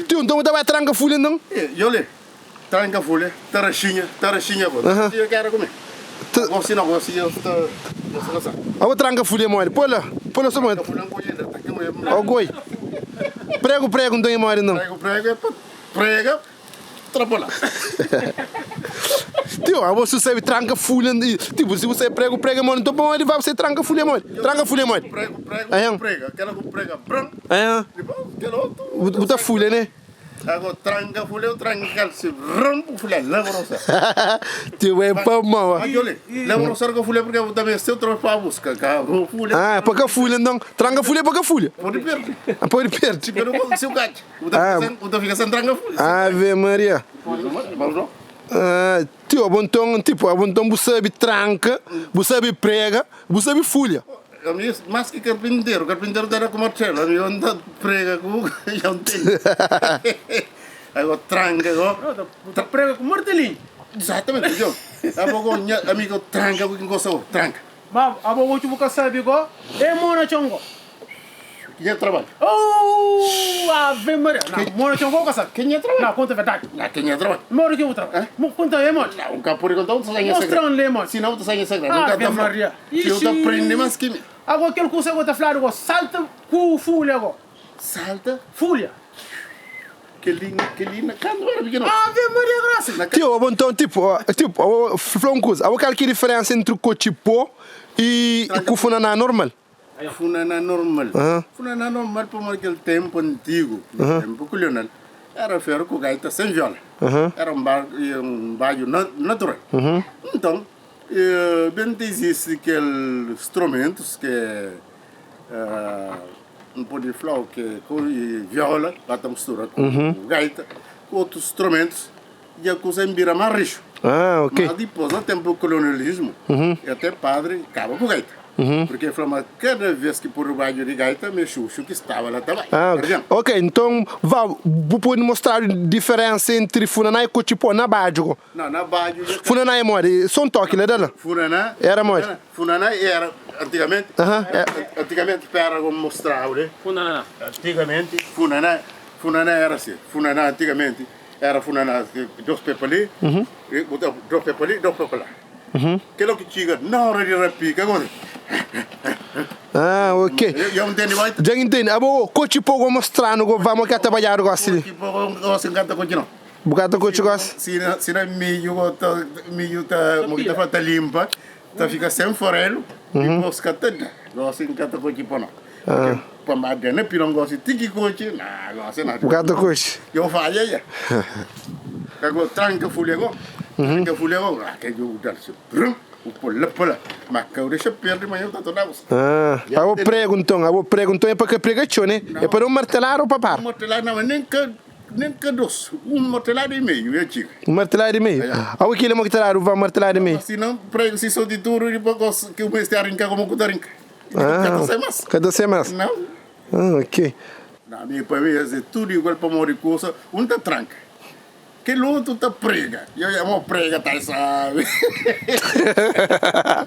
Tio, então você vai trancar folha não? Eu lhe. Tranca folha, tarachinha, pô. Eu quero comer. Você não gosta, eu estou. Eu vou trancar folha, mãe. Pula só, mãe. Oh, goi. Prego, não tem mãe, não. Prega, trapola. Tio, você sabe tranca folha. Tipo, se você prego, mãe, então bom, ele vai você tranca folha, mãe. Tranca folha, mãe. Prega. Aquela com prega branca. Bota folha, né? Agora tranca folha, eu tranca se rampo folha, leva roça. Tio, é para mal. Mas olha, leva roça com folha porque eu também estou para buscar, folha. Ah, para que folha não? Tranca folha para que folha? Pode perder. Pode perder. Pero quando se o gato, o fica sem tranca folha. Ave Maria. Tio, então você sabe tranca, você sabe prega, você sabe folha. Mas que carpinteiro era com martelo, eu ando prega com já não tem. Agora tranca, agora Prega com martelinho. exatamente, João. Agora amigo tranca com quem gosta, tranca. Mas a boa última que sabe igual é mona chongo. Quem é trabalho? Oh, ave Maria. Não, mona chongo que sabe. Quem é trabalho? Não, conta a verdade. Quem é trabalho? Mora que outra. Conta é mona. Um capuri com todo sangue Mostra segredo. um lemon. Se não tu sangue segredo, Ave Maria. Eu te prende mais que Agora aquele que você vai falar agora, salta com folha agora. salta, Folha. que linda, quando era pequeno. Ave Maria graça. Tio, então, falar uma coisa. Qual é a diferença entre o cochipó e o funaná normal? Funana normal. Funana normal para aquele tempo antigo, tempo colonial. Era ferro com gaita sem viola. Era um bairro natural. Então, bem existe aqueles instrumentos que não pode falar que com viola, bata mistura com gaita, com outros instrumentos, e a coisa vira mais rico. Ok. Mas depois, no tempo do colonialismo, até padre acaba com gaita. Porque falou, cada vez que por baixo de gaita, me chuchu que estava lá também. Ok, então, você pode mostrar a diferença entre funaná e cochipó na básico. Não, na base. Funaná é mole, só um toque, né, dela? Funaná Era mole. Funaná era, antigamente, antigamente, para como mostrar, né? Funaná. Antigamente, Funaná era assim. Funaná, antigamente, era Funaná, dois pepes ali, dois pepes ali, dois pepes lá. Que é o que chega na hora de repicar agora. Ok. Eu entendo mais. Já entendi. Cochipó vou mostrar, vamos aqui trabalhar agora assim. Tipo, você encanta continuar. Bocado cochipó. Se não milho tá limpa, tá fica sem forelo, e busca tudo. Você encanta continuar não. Para madena pilão gosta tiki coche, não, gosta nada. Bocado coche. Eu falei já. Agora tranca folha agora. Tranca folha agora. Que eu dar se brum, o pula, mas que eu deixa perder mas eu tá toda você. Eu vou prego então é para que pregação, né? É para um martelar ou papar? Um martelar não, nem que dois, martelar e meio, eu digo. Um martelar e meio. Aquele martelar vai martelar e meio. Se não, prego se sou de tudo e depois que o mestre arranca como que arranca. Cada semana? Não. Ok. Não, para mim é tudo igual para morrer coisa, tá tranca. Que outro tá prega. Eu amo prega, tá sabe?